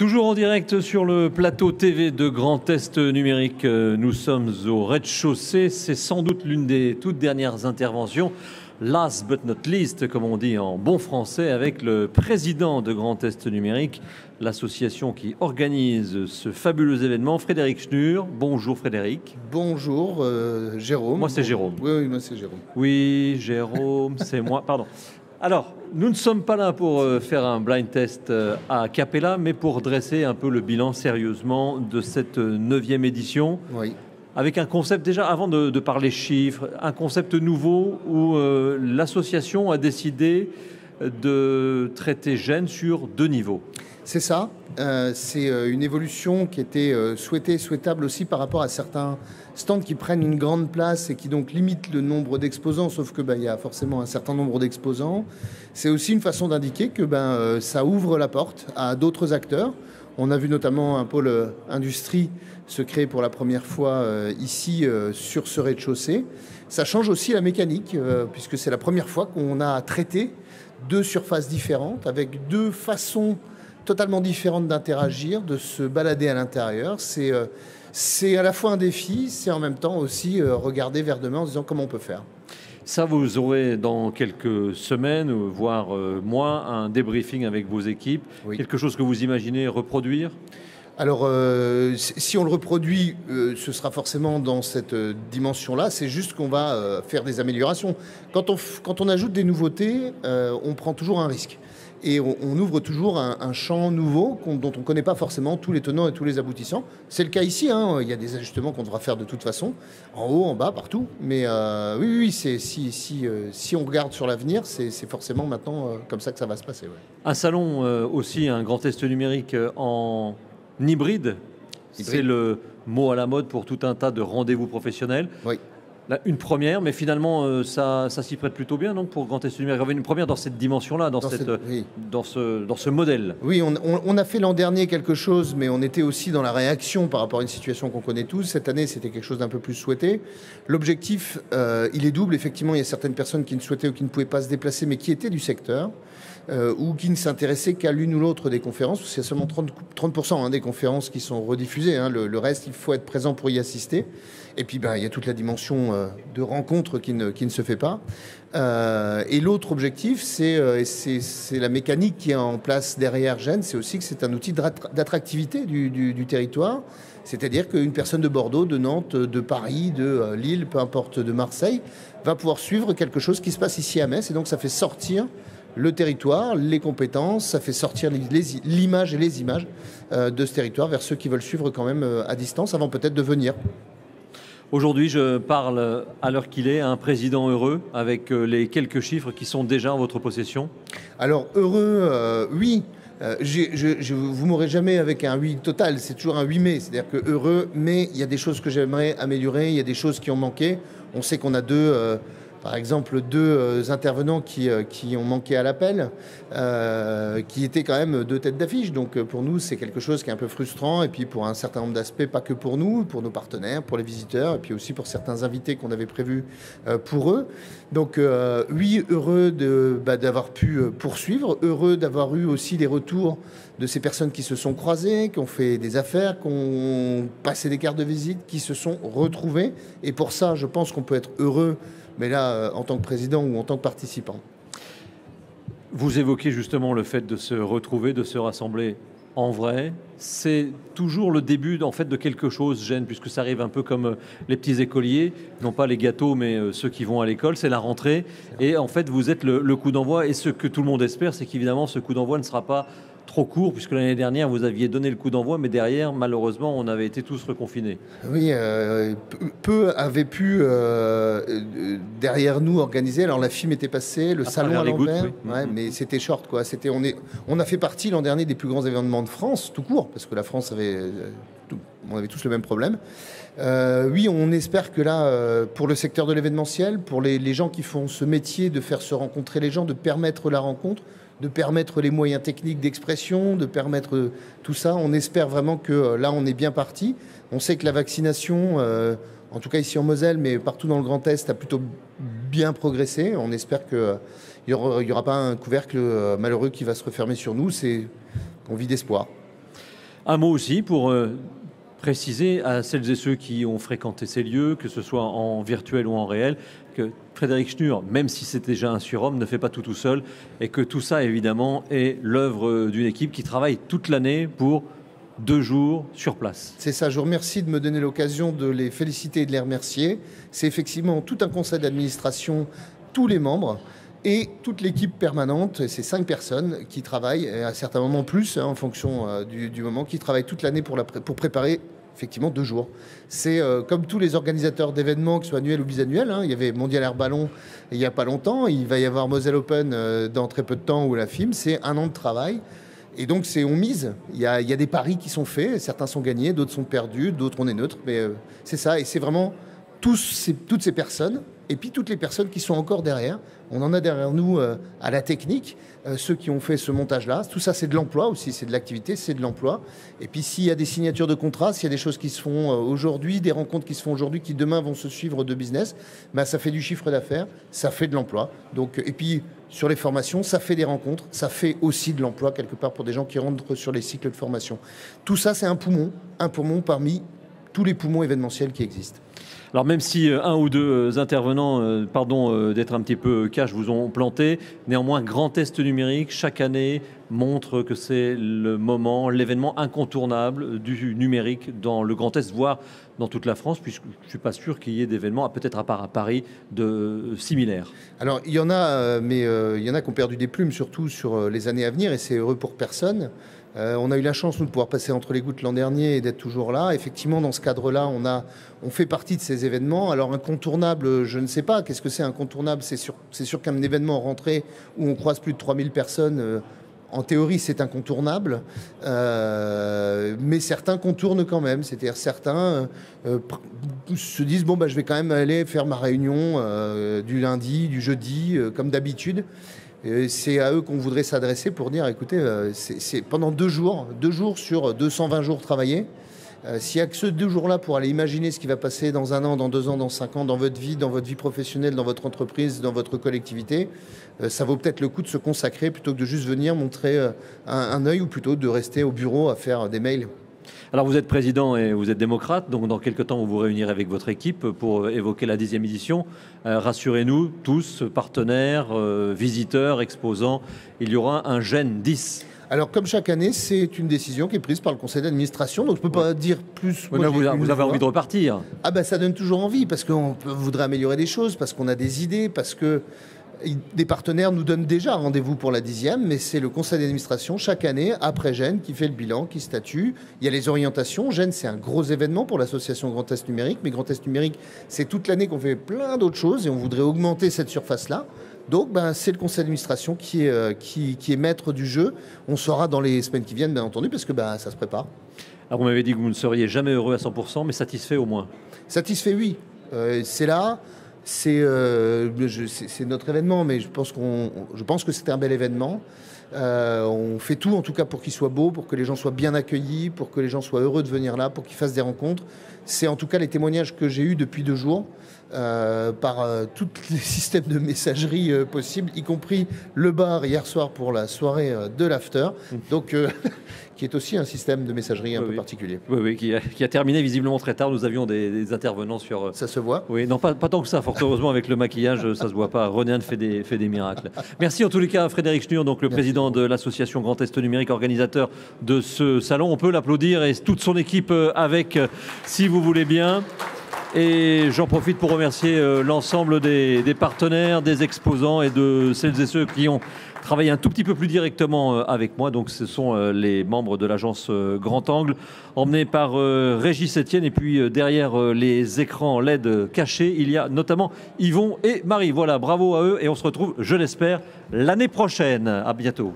Toujours en direct sur le plateau TV de Grand Est Numérique, nous sommes au rez-de-chaussée. C'est sans doute l'une des toutes dernières interventions, last but not least, comme on dit en bon français, avec le président de Grand Est Numérique, l'association qui organise ce fabuleux événement, Frédéric Schnur. Bonjour Frédéric. Bonjour Jérôme. Moi c'est Jérôme. Oui, moi c'est Jérôme. Oui, Jérôme, c'est moi, pardon. Alors, nous ne sommes pas là pour faire un blind test à Capella, mais pour dresser un peu le bilan sérieusement de cette 9e édition. Oui. Avec un concept, déjà avant de parler chiffres, un concept nouveau où l'association a décidé de traiter Gênes sur 2 niveaux. C'est ça. C'est une évolution qui était souhaitable aussi par rapport à certains stands qui prennent une grande place et qui donc limitent le nombre d'exposants, sauf que y a forcément un certain nombre d'exposants. C'est aussi une façon d'indiquer que ça ouvre la porte à d'autres acteurs. On a vu notamment un pôle industrie se créer pour la première fois ici sur ce rez-de-chaussée. Ça change aussi la mécanique, puisque c'est la première fois qu'on a traité 2 surfaces différentes avec 2 façons totalement différentes d'interagir, de se balader à l'intérieur. C'est à la fois un défi, c'est en même temps aussi regarder vers demain en se disant comment on peut faire. Ça, vous aurez dans quelques semaines, voire mois, un débriefing avec vos équipes. Oui. Quelque chose que vous imaginez reproduire ? Alors, si on le reproduit, ce sera forcément dans cette dimension-là. C'est juste qu'on va faire des améliorations. Quand on ajoute des nouveautés, on prend toujours un risque. Et on ouvre toujours un champ nouveau dont on ne connaît pas forcément tous les tenants et tous les aboutissants. C'est le cas ici, hein. Il y a des ajustements qu'on devra faire de toute façon, en haut, en bas, partout. Mais oui, si on regarde sur l'avenir, c'est forcément maintenant comme ça que ça va se passer. Ouais. Un salon aussi, un Grand Est Numérique en hybride. C'est le mot à la mode pour tout un tas de rendez-vous professionnels. Oui. Là, une première, mais finalement, ça s'y prête plutôt bien, donc, pour Grand Est Numérique. Une première dans cette dimension-là, dans ce modèle. Oui, on a fait l'an dernier quelque chose, mais on était aussi dans la réaction par rapport à une situation qu'on connaît tous. Cette année, c'était quelque chose d'un peu plus souhaité. L'objectif, il est double. Effectivement, il y a certaines personnes qui ne souhaitaient ou qui ne pouvaient pas se déplacer, mais qui étaient du secteur. Ou qui ne s'intéressaient qu'à l'une ou l'autre des conférences, parce qu'il y a seulement 30% des conférences qui sont rediffusées. Le reste, il faut être présent pour y assister. Et puis, il y a toute la dimension de rencontre qui ne se fait pas. Et l'autre objectif, c'est la mécanique qui est en place derrière Gênes, c'est aussi que c'est un outil d'attractivité du territoire. C'est-à-dire qu'une personne de Bordeaux, de Nantes, de Paris, de Lille, peu importe, de Marseille, va pouvoir suivre quelque chose qui se passe ici à Metz. Et donc, ça fait sortir le territoire, les compétences, ça fait sortir l'image et les images de ce territoire vers ceux qui veulent suivre quand même à distance avant peut-être de venir. Aujourd'hui, je parle à l'heure qu'il est à un président heureux avec les quelques chiffres qui sont déjà en votre possession. Alors heureux, oui. Vous m'aurez jamais avec un oui total, c'est toujours un oui mais. C'est-à-dire que heureux, mais il y a des choses que j'aimerais améliorer, il y a des choses qui ont manqué. On sait qu'on a par exemple, 2 intervenants qui ont manqué à l'appel, qui étaient quand même 2 têtes d'affiche. Donc pour nous, c'est quelque chose qui est un peu frustrant. Et puis pour un certain nombre d'aspects, pas que pour nous, pour nos partenaires, pour les visiteurs, et puis aussi pour certains invités qu'on avait prévus pour eux. Donc oui, heureux d'avoir pu poursuivre, heureux d'avoir eu aussi les retours de ces personnes qui se sont croisées, qui ont fait des affaires, qui ont passé des cartes de visite, qui se sont retrouvées. Et pour ça, je pense qu'on peut être heureux, mais là, en tant que président ou en tant que participant. Vous évoquez justement le fait de se retrouver, de se rassembler en vrai. C'est toujours le début en fait, de quelque chose, Gênes, puisque ça arrive un peu comme les petits écoliers, non pas les gâteaux, mais ceux qui vont à l'école, c'est la rentrée. Et en fait, vous êtes le coup d'envoi. Et ce que tout le monde espère, c'est qu'évidemment, ce coup d'envoi ne sera pas trop court, puisque l'année dernière, vous aviez donné le coup d'envoi, mais derrière, malheureusement, on avait été tous reconfinés. Oui, peu avaient pu, derrière nous, organiser. Alors, la FIM était passée, le salon à l'envers, oui. Mais c'était short, quoi. On a fait partie l'an dernier des plus grands événements de France, tout court, parce que la France on avait tous le même problème. Oui, on espère que là, pour le secteur de l'événementiel, pour les gens qui font ce métier de faire se rencontrer les gens, de permettre la rencontre, de permettre les moyens techniques d'expression, de permettre tout ça. On espère vraiment que là, on est bien parti. On sait que la vaccination, en tout cas ici en Moselle, mais partout dans le Grand Est, a plutôt bien progressé. On espère qu'il n'y aura pas un couvercle malheureux qui va se refermer sur nous. On vit d'espoir. Un mot aussi pour préciser à celles et ceux qui ont fréquenté ces lieux, que ce soit en virtuel ou en réel, que Frédéric Schnur, même si c'est déjà un surhomme, ne fait pas tout seul et que tout ça, évidemment, est l'œuvre d'une équipe qui travaille toute l'année pour 2 jours sur place. C'est ça, je vous remercie de me donner l'occasion de les féliciter et de les remercier. C'est effectivement tout un conseil d'administration, tous les membres et toute l'équipe permanente, c'est 5 personnes qui travaillent, et à certains moments plus, en fonction du moment, qui travaillent toute l'année pour préparer effectivement 2 jours. C'est comme tous les organisateurs d'événements, que ce soit annuels ou bisannuels, il y avait Mondial Air Ballon il n'y a pas longtemps, il va y avoir Moselle Open dans très peu de temps, ou la FIM, c'est 1 an de travail. Et donc on mise, il y a des paris qui sont faits, certains sont gagnés, d'autres sont perdus, d'autres on est neutre, mais c'est ça, et c'est vraiment toutes ces personnes, et puis toutes les personnes qui sont encore derrière. On en a derrière nous à la technique, ceux qui ont fait ce montage-là. Tout ça, c'est de l'emploi aussi, c'est de l'activité, c'est de l'emploi. Et puis s'il y a des signatures de contrats, s'il y a des choses qui se font aujourd'hui, des rencontres qui se font aujourd'hui, qui demain vont se suivre de business, ça fait du chiffre d'affaires, ça fait de l'emploi. Et puis sur les formations, ça fait des rencontres, ça fait aussi de l'emploi quelque part pour des gens qui rentrent sur les cycles de formation. Tout ça, c'est un poumon parmi tous les poumons événementiels qui existent. Alors même si 1 ou 2 intervenants, pardon d'être un petit peu cash, vous ont planté, néanmoins Grand Test numérique chaque année montre que c'est le moment, l'événement incontournable du numérique dans le Grand Est, voire dans toute la France, puisque je ne suis pas sûr qu'il y ait d'événements, peut-être à part à Paris, similaires. Alors il y en a, mais il y en a qui ont perdu des plumes, surtout sur les années à venir, et c'est heureux pour personne. On a eu la chance, nous, de pouvoir passer entre les gouttes l'an dernier et d'être toujours là. Effectivement, dans ce cadre-là, on fait partie de ces événements. Alors, incontournable, je ne sais pas. Qu'est-ce que c'est incontournable ? C'est sûr qu'un événement rentré où on croise plus de 3000 personnes, en théorie, c'est incontournable. Mais certains contournent quand même. C'est-à-dire, certains se disent, bon, je vais quand même aller faire ma réunion du lundi, du jeudi, comme d'habitude. C'est à eux qu'on voudrait s'adresser pour dire, écoutez, c'est pendant 2 jours sur 220 jours travaillés, s'il n'y a que ce 2 jours-là pour aller imaginer ce qui va passer dans 1 an, dans 2 ans, dans 5 ans, dans votre vie professionnelle, dans votre entreprise, dans votre collectivité, ça vaut peut-être le coup de se consacrer plutôt que de juste venir montrer un œil, ou plutôt de rester au bureau à faire des mails. Alors vous êtes président et vous êtes démocrate, donc dans quelques temps vous vous réunirez avec votre équipe pour évoquer la 10e édition. Rassurez-nous tous, partenaires, visiteurs, exposants, il y aura un GEN 10. Alors comme chaque année, c'est une décision qui est prise par le conseil d'administration, donc je ne peux pas dire plus. Oui, vous avez envie de repartir. Ça donne toujours envie, parce qu'on voudrait améliorer des choses, parce qu'on a des idées, parce que des partenaires nous donnent déjà rendez-vous pour la 10e, mais c'est le conseil d'administration chaque année, après GEN, qui fait le bilan, qui statue. Il y a les orientations. GEN, c'est un gros événement pour l'association Grand Est Numérique, mais Grand Est Numérique, c'est toute l'année qu'on fait plein d'autres choses et on voudrait augmenter cette surface-là. Donc, c'est le conseil d'administration qui est maître du jeu. On saura dans les semaines qui viennent, bien entendu, parce que ça se prépare. Alors, vous m'avez dit que vous ne seriez jamais heureux à 100%, mais satisfait au moins. Satisfait, oui. C'est là. C'est notre événement, mais je pense que c'était un bel événement. On fait tout, en tout cas, pour qu'il soit beau, pour que les gens soient bien accueillis, pour que les gens soient heureux de venir là, pour qu'ils fassent des rencontres. C'est en tout cas les témoignages que j'ai eus depuis 2 jours par tous les systèmes de messagerie possibles, y compris le bar hier soir pour la soirée de l'after. Donc, qui est aussi un système de messagerie un peu particulier. Oui, qui a terminé visiblement très tard. Nous avions des intervenants sur... Ça se voit ? Oui, non, pas tant que ça. Fort heureusement, avec le maquillage, ça se voit pas. René Anne fait des miracles. Merci en tous les cas à Frédéric Schnur, donc le président de l'association Grand Est Numérique, organisateur de ce salon. On peut l'applaudir et toute son équipe avec, si vous voulez bien. Et j'en profite pour remercier l'ensemble des partenaires, des exposants et de celles et ceux qui ont travaillé un tout petit peu plus directement avec moi. Donc ce sont les membres de l'agence Grand Angle, emmenés par Régis Etienne. Et puis derrière les écrans LED cachés, il y a notamment Yvon et Marie. Voilà, bravo à eux et on se retrouve, je l'espère, l'année prochaine. À bientôt.